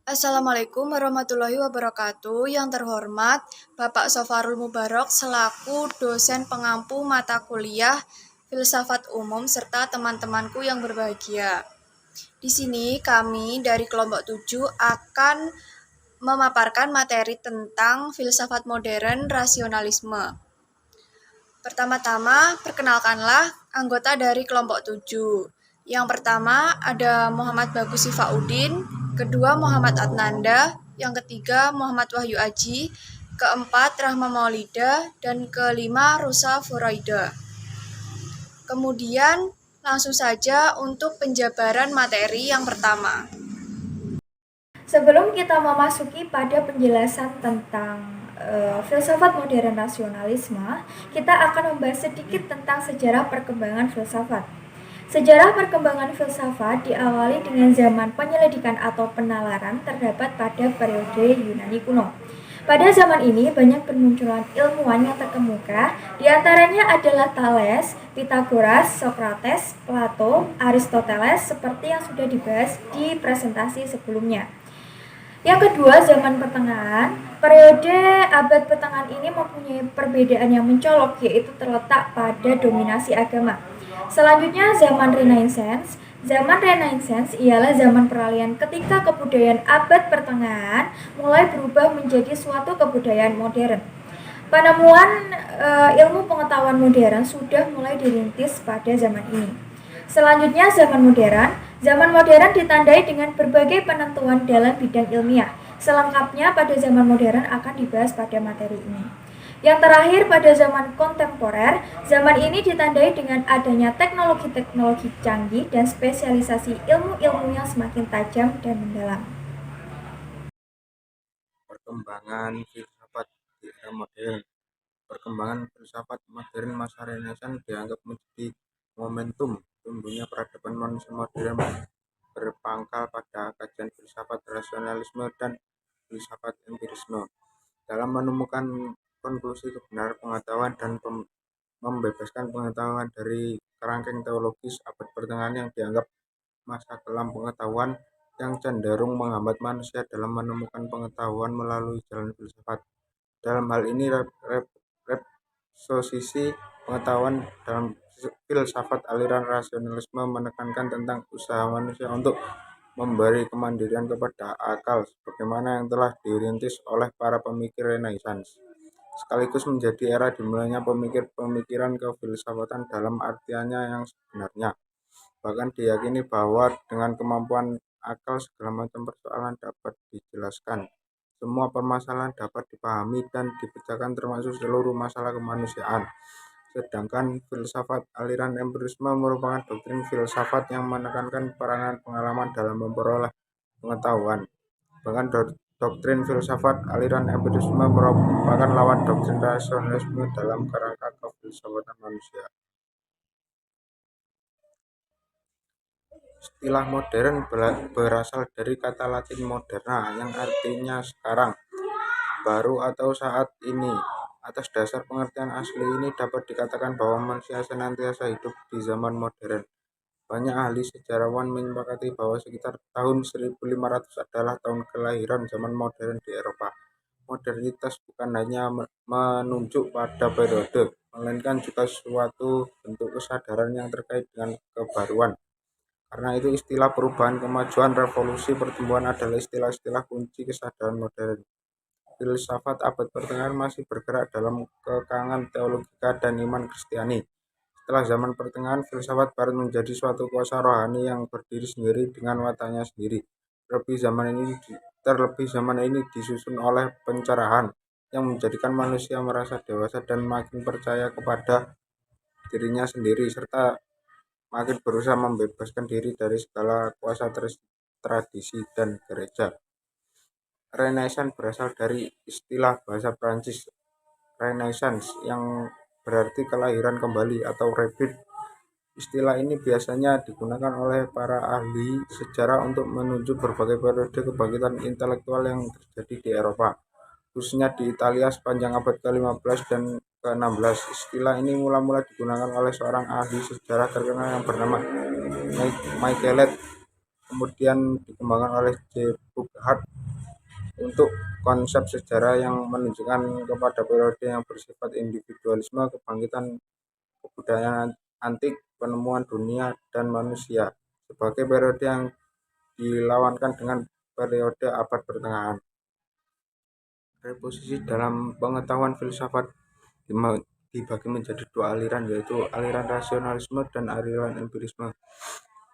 Assalamualaikum warahmatullahi wabarakatuh. Yang terhormat Bapak Sofarul Mubarok selaku dosen pengampu mata kuliah Filsafat Umum serta teman-temanku yang berbahagia. Di sini kami dari kelompok 7 akan memaparkan materi tentang filsafat modern rasionalisme. Pertama-tama, perkenalkanlah anggota dari kelompok 7. Yang pertama ada Muhammad Bagus Sifaudin, kedua Muhammad Adnanda, yang ketiga Muhammad Wahyu Aji, keempat Rahma Maulida, dan kelima Rusa Furaida. Kemudian langsung saja untuk penjabaran materi yang pertama. Sebelum kita memasuki pada penjelasan tentang filsafat modern rasionalisme, kita akan membahas sedikit tentang sejarah perkembangan filsafat. Sejarah perkembangan filsafat diawali dengan zaman penyelidikan atau penalaran terdapat pada periode Yunani kuno. Pada zaman ini banyak bermunculan ilmuwan yang terkemuka, diantaranya adalah Thales, Pythagoras, Socrates, Plato, Aristoteles seperti yang sudah dibahas di presentasi sebelumnya. Yang kedua, zaman pertengahan. Periode abad pertengahan ini mempunyai perbedaan yang mencolok, yaitu terletak pada dominasi agama. Selanjutnya, zaman Renaissance. Zaman Renaissance ialah zaman peralihan ketika kebudayaan abad pertengahan mulai berubah menjadi suatu kebudayaan modern. Penemuan ilmu pengetahuan modern sudah mulai dirintis pada zaman ini. Selanjutnya, zaman modern. Zaman modern ditandai dengan berbagai penentuan dalam bidang ilmiah. Selengkapnya pada zaman modern akan dibahas pada materi ini. Yang terakhir, pada zaman kontemporer, zaman ini ditandai dengan adanya teknologi-teknologi canggih dan spesialisasi ilmu-ilmu yang semakin tajam dan mendalam. Perkembangan filsafat di era modern. Perkembangan filsafat modern masa Renaissance dianggap menjadi momentum tumbuhnya peradaban manusia modern berpangkal pada kajian filsafat rasionalisme dan filsafat empirisme dalam menemukan konklusi kebenaran pengetahuan dan membebaskan pengetahuan dari kerangkeng teologis abad pertengahan yang dianggap masa kelam pengetahuan yang cenderung menghambat manusia dalam menemukan pengetahuan melalui jalan filsafat. Dalam hal ini, reposisi pengetahuan dalam filsafat aliran rasionalisme menekankan tentang usaha manusia untuk memberi kemandirian kepada akal sebagaimana yang telah dirintis oleh para pemikir Renaissance, sekaligus menjadi era dimulainya pemikiran kefilsafatan dalam artiannya yang sebenarnya. Bahkan diyakini bahwa dengan kemampuan akal segala macam persoalan dapat dijelaskan. Semua permasalahan dapat dipahami dan dipecahkan termasuk seluruh masalah kemanusiaan. Sedangkan filsafat aliran empirisme merupakan doktrin filsafat yang menekankan peranan pengalaman dalam memperoleh pengetahuan. Bahkan doktrin filsafat aliran empirisme merupakan lawan doktrin rasionalisme dalam kerangka kefilsafatan manusia. Istilah modern berasal dari kata Latin moderna yang artinya sekarang, baru atau saat ini. Atas dasar pengertian asli ini dapat dikatakan bahwa manusia senantiasa hidup di zaman modern. Banyak ahli sejarawan menyepakati bahwa sekitar tahun 1500 adalah tahun kelahiran zaman modern di Eropa. Modernitas bukan hanya menunjuk pada periode, melainkan juga suatu bentuk kesadaran yang terkait dengan kebaruan. Karena itu istilah perubahan, kemajuan, revolusi, pertumbuhan adalah istilah-istilah kunci kesadaran modern. Filsafat abad pertengahan masih bergerak dalam kekangan teologika dan iman Kristiani. Setelah zaman pertengahan, filsafat barat menjadi suatu kuasa rohani yang berdiri sendiri dengan wataknya sendiri. Terlebih zaman ini disusun oleh pencerahan yang menjadikan manusia merasa dewasa dan makin percaya kepada dirinya sendiri serta makin berusaha membebaskan diri dari segala kuasa tradisi dan gereja. Renaissance berasal dari istilah bahasa Prancis Renaissance yang berarti kelahiran kembali atau rebirth. Istilah ini biasanya digunakan oleh para ahli sejarah untuk menunjuk berbagai periode kebangkitan intelektual yang terjadi di Eropa, khususnya di Italia sepanjang abad ke-15 dan ke-16. Istilah ini mula-mula digunakan oleh seorang ahli sejarah terkenal yang bernama Michelet, kemudian dikembangkan oleh J. Burckhardt untuk konsep sejarah yang menunjukkan kepada periode yang bersifat individualisme, kebangkitan kebudayaan antik, penemuan dunia dan manusia, sebagai periode yang dilawankan dengan periode abad pertengahan. Reposisi dalam pengetahuan filsafat dibagi menjadi dua aliran, yaitu aliran rasionalisme dan aliran empirisme.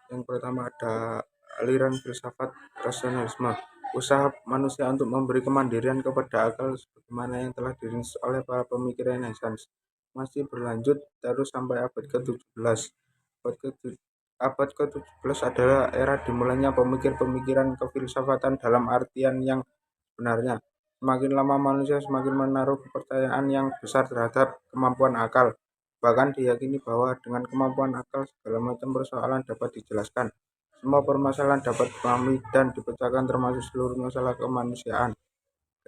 Yang pertama ada aliran filsafat rasionalisme, usaha manusia untuk memberi kemandirian kepada akal sebagaimana yang telah dirintis oleh para pemikir Renaissance masih berlanjut terus sampai abad ke-17. Abad ke-17 adalah era dimulainya pemikir-pemikiran kefilsafatan dalam artian yang sebenarnya. Semakin lama manusia semakin menaruh kepercayaan yang besar terhadap kemampuan akal. Bahkan diyakini bahwa dengan kemampuan akal segala macam persoalan dapat dijelaskan. Semua permasalahan dapat dipahami dan dipecahkan termasuk seluruh masalah kemanusiaan.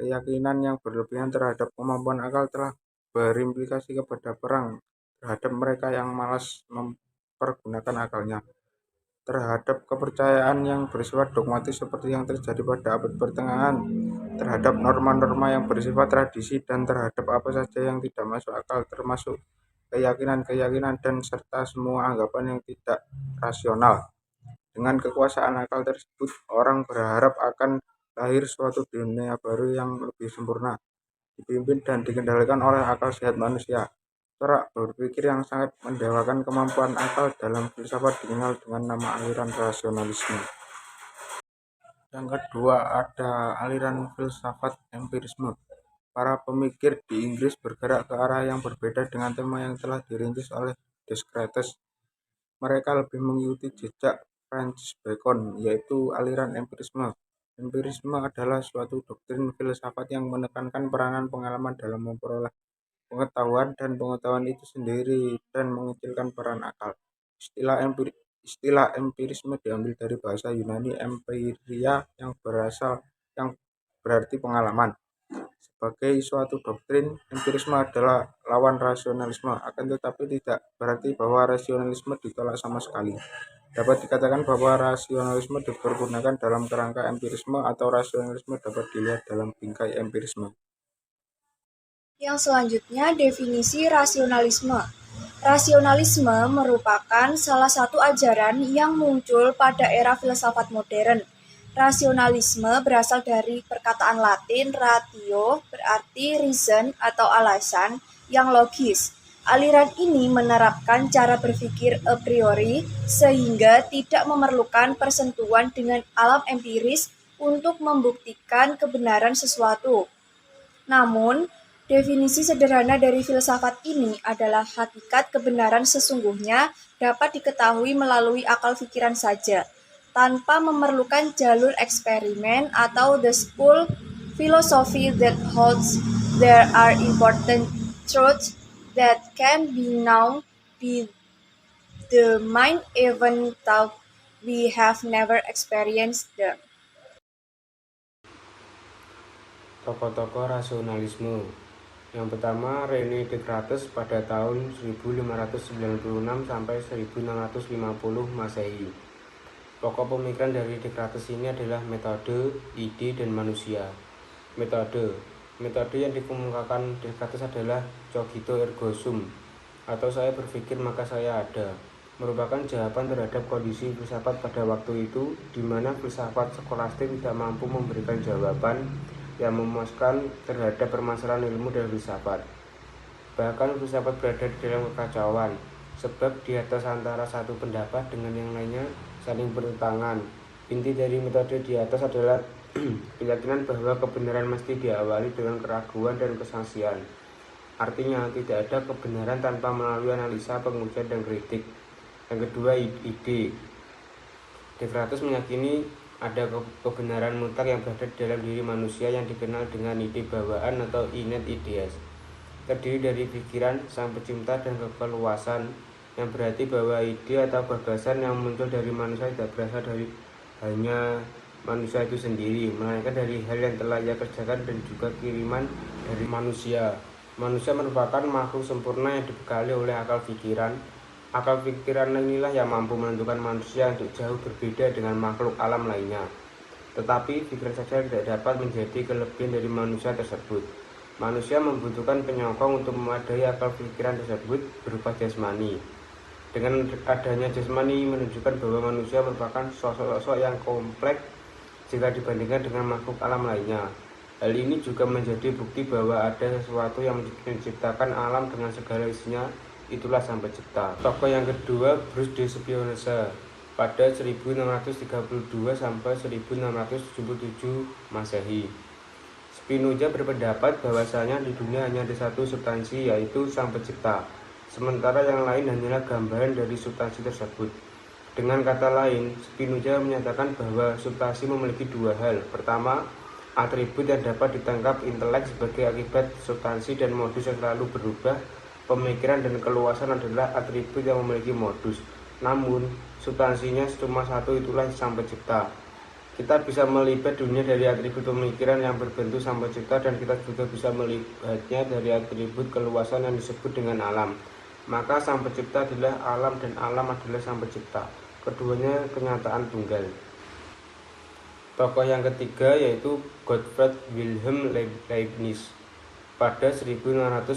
Keyakinan yang berlebihan terhadap kemampuan akal telah berimplikasi kepada perang terhadap mereka yang malas mempergunakan akalnya. Terhadap kepercayaan yang bersifat dogmatis seperti yang terjadi pada abad pertengahan, terhadap norma-norma yang bersifat tradisi, dan terhadap apa saja yang tidak masuk akal, termasuk keyakinan-keyakinan dan serta semua anggapan yang tidak rasional. Dengan kekuasaan akal tersebut, orang berharap akan lahir suatu dunia baru yang lebih sempurna, dipimpin dan dikendalikan oleh akal sehat manusia. Cara berpikir yang sangat mendewakan kemampuan akal dalam filsafat dikenal dengan nama aliran rasionalisme. Yang kedua ada aliran filsafat empirisme. Para pemikir di Inggris bergerak ke arah yang berbeda dengan tema yang telah dirintis oleh Descartes. Mereka lebih mengikuti jejak Francis Bacon, yaitu aliran empirisme. Empirisme adalah suatu doktrin filsafat yang menekankan peranan pengalaman dalam memperoleh pengetahuan dan pengetahuan itu sendiri dan mengecilkan peran akal. Istilah empirisme diambil dari bahasa Yunani empiria yang berarti pengalaman. Sebagai suatu doktrin, empirisme adalah lawan rasionalisme, akan tetapi tidak berarti bahwa rasionalisme ditolak sama sekali. Dapat dikatakan bahwa rasionalisme dipergunakan dalam kerangka empirisme atau rasionalisme dapat dilihat dalam bingkai empirisme. Yang selanjutnya, definisi rasionalisme. Rasionalisme merupakan salah satu ajaran yang muncul pada era filsafat modern. Rasionalisme berasal dari perkataan Latin ratio, berarti reason atau alasan yang logis. Aliran ini menerapkan cara berpikir a priori sehingga tidak memerlukan persentuhan dengan alam empiris untuk membuktikan kebenaran sesuatu. Namun, definisi sederhana dari filsafat ini adalah hakikat kebenaran sesungguhnya dapat diketahui melalui akal pikiran saja, tanpa memerlukan jalur eksperimen atau the school philosophy that holds there are important truths that can be known by the mind even though we have never experienced them. Tokoh-tokoh rasionalisme. Yang pertama, René Descartes pada tahun 1596 sampai 1650 Masehi. Pokok pemikiran dari Descartes ini adalah metode, ide, dan manusia. Metode yang dikemukakan Descartes adalah cogito ergo sum, atau saya berpikir maka saya ada, merupakan jawaban terhadap kondisi filsafat pada waktu itu, di mana filsafat skolastik tidak mampu memberikan jawaban yang memuaskan terhadap permasalahan ilmu dan filsafat. Bahkan filsafat berada di dalam kekacauan, sebab di atas antara satu pendapat dengan yang lainnya saling bertentangan. Inti dari metode di atas adalah keyakinan bahwa kebenaran mesti diawali dengan keraguan dan kesaksian. Artinya, tidak ada kebenaran tanpa melalui analisa, pengujian, dan kritik. Yang kedua, ide. Descartes meyakini ada kebenaran mutlak yang berada di dalam diri manusia yang dikenal dengan ide bawaan atau innate ideas. Terdiri dari pikiran sang pencipta dan kekeluasan, yang berarti bahwa ide atau gagasan yang muncul dari manusia tidak berasal dari hanya manusia itu sendiri, melainkan dari hal yang telah ia kerjakan dan juga kiriman dari manusia. Manusia merupakan makhluk sempurna yang dibekali oleh akal pikiran. Akal pikiran inilah yang mampu menentukan manusia untuk jauh berbeda dengan makhluk alam lainnya. Tetapi pikiran saja tidak dapat menjadi kelebihan dari manusia tersebut. Manusia membutuhkan penyokong untuk memadai akal pikiran tersebut berupa jasmani. Dengan adanya jasmani menunjukkan bahwa manusia merupakan sosok-sosok yang kompleks jika dibandingkan dengan makhluk alam lainnya. Hal ini juga menjadi bukti bahwa ada sesuatu yang menciptakan alam dengan segala isinya, itulah Sang Pencipta. Tokoh yang kedua, Bruce de Spinoza, pada 1632 sampai 1677 Masehi. Spinoza berpendapat bahwasanya di dunia hanya ada satu substansi, yaitu Sang Pencipta, sementara yang lain hanyalah gambaran dari substansi tersebut. Dengan kata lain, Spinoza menyatakan bahwa substansi memiliki dua hal. Pertama, atribut yang dapat ditangkap intelek sebagai akibat substansi dan modus yang selalu berubah. Pemikiran dan keluasan adalah atribut yang memiliki modus. Namun, substansinya cuma satu, itulah Sang Pencipta. Kita bisa melihat dunia dari atribut pemikiran yang berbentuk Sang Pencipta, dan kita juga bisa melihatnya dari atribut keluasan yang disebut dengan alam. Maka Sang Pencipta adalah alam dan alam adalah Sang Pencipta. Keduanya kenyataan tunggal. Tokoh yang ketiga yaitu Gottfried Wilhelm Leibniz pada 1646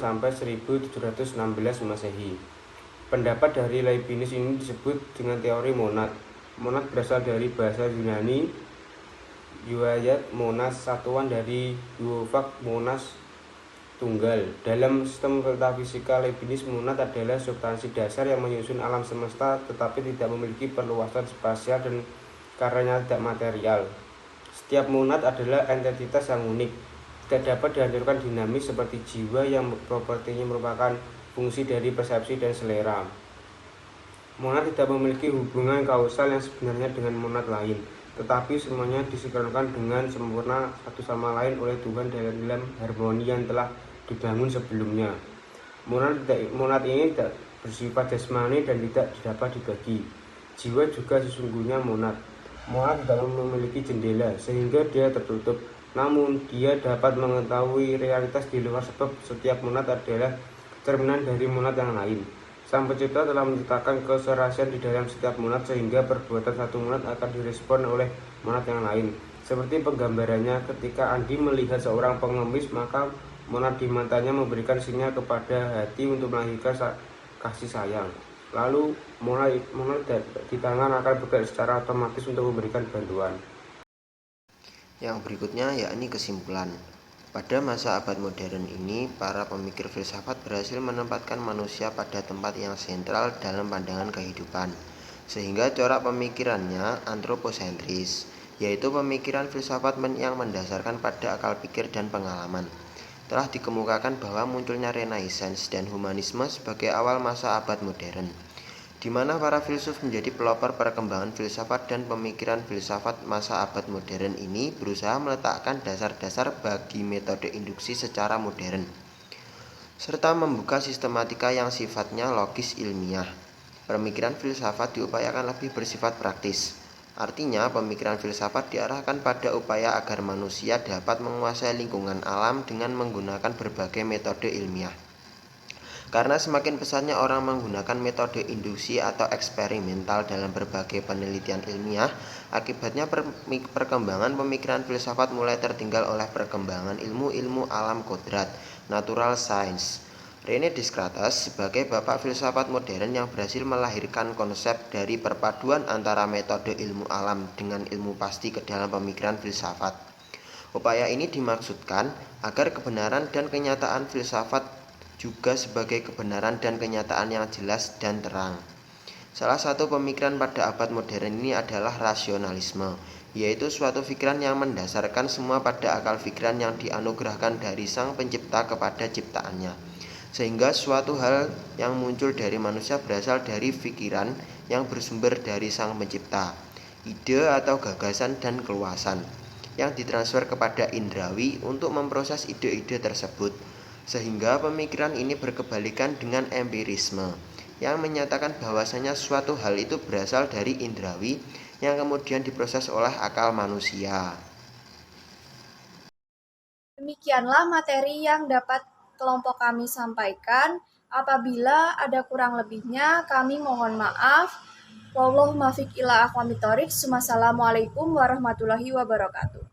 sampai 1716 Masehi. Pendapat dari Leibniz ini disebut dengan teori monad. Monad berasal dari bahasa Yunani Euayat monas, satuan dari euphak monas, tunggal. Dalam sistem metafisika Leibniz, monad adalah substansi dasar yang menyusun alam semesta tetapi tidak memiliki perluasan spasial dan karenanya tidak material. Setiap monad adalah entitas yang unik, tidak dapat dihancurkan dinamis seperti jiwa yang propertinya merupakan fungsi dari persepsi dan selera. Monad tidak memiliki hubungan kausal yang sebenarnya dengan monad lain, tetapi semuanya disinkronkan dengan sempurna satu sama lain oleh Tuhan dalam harmoni yang telah dibangun sebelumnya. Monad ini tidak bersifat jasmani dan tidak dapat dibagi. Jiwa juga sesungguhnya monad. Monad tidak memiliki jendela sehingga dia tertutup, namun dia dapat mengetahui realitas di luar sebab setiap monad adalah cerminan dari monad yang lain. Sang Pencipta telah menciptakan keserasian di dalam setiap monad sehingga perbuatan satu monad akan direspon oleh monad yang lain. Seperti penggambarannya, ketika Andi melihat seorang pengemis, maka monad di matanya memberikan sinyal kepada hati untuk melahirkan kasih sayang. Lalu monad di tangan akan bergerak secara otomatis untuk memberikan bantuan. Yang berikutnya yakni kesimpulan. Pada masa abad modern ini, para pemikir filsafat berhasil menempatkan manusia pada tempat yang sentral dalam pandangan kehidupan, sehingga corak pemikirannya antroposentris, yaitu pemikiran filsafat yang mendasarkan pada akal pikir dan pengalaman. Telah dikemukakan bahwa munculnya Renaissance dan humanisme sebagai awal masa abad modern, di mana para filsuf menjadi pelopor perkembangan filsafat dan pemikiran filsafat masa abad modern ini berusaha meletakkan dasar-dasar bagi metode induksi secara modern, serta membuka sistematika yang sifatnya logis ilmiah. Pemikiran filsafat diupayakan lebih bersifat praktis. Artinya, pemikiran filsafat diarahkan pada upaya agar manusia dapat menguasai lingkungan alam dengan menggunakan berbagai metode ilmiah. Karena semakin pesatnya orang menggunakan metode induksi atau eksperimental dalam berbagai penelitian ilmiah, akibatnya perkembangan pemikiran filsafat mulai tertinggal oleh perkembangan ilmu-ilmu alam kodrat, natural science. René Descartes sebagai bapak filsafat modern yang berhasil melahirkan konsep dari perpaduan antara metode ilmu alam dengan ilmu pasti ke dalam pemikiran filsafat. Upaya ini dimaksudkan agar kebenaran dan kenyataan filsafat juga sebagai kebenaran dan kenyataan yang jelas dan terang. Salah satu pemikiran pada abad modern ini adalah rasionalisme, yaitu suatu pikiran yang mendasarkan semua pada akal pikiran yang dianugerahkan dari Sang Pencipta kepada ciptaannya, sehingga suatu hal yang muncul dari manusia berasal dari pikiran yang bersumber dari Sang Pencipta, ide atau gagasan dan keluasan, yang ditransfer kepada indrawi untuk memproses ide-ide tersebut. Sehingga pemikiran ini berkebalikan dengan empirisme, yang menyatakan bahwasanya suatu hal itu berasal dari indrawi yang kemudian diproses oleh akal manusia. Demikianlah materi yang dapat kelompok kami sampaikan. Apabila ada kurang lebihnya, kami mohon maaf. Wallahumma fiq ila aqwamit thoriq. Wassalamualaikum warahmatullahi wabarakatuh.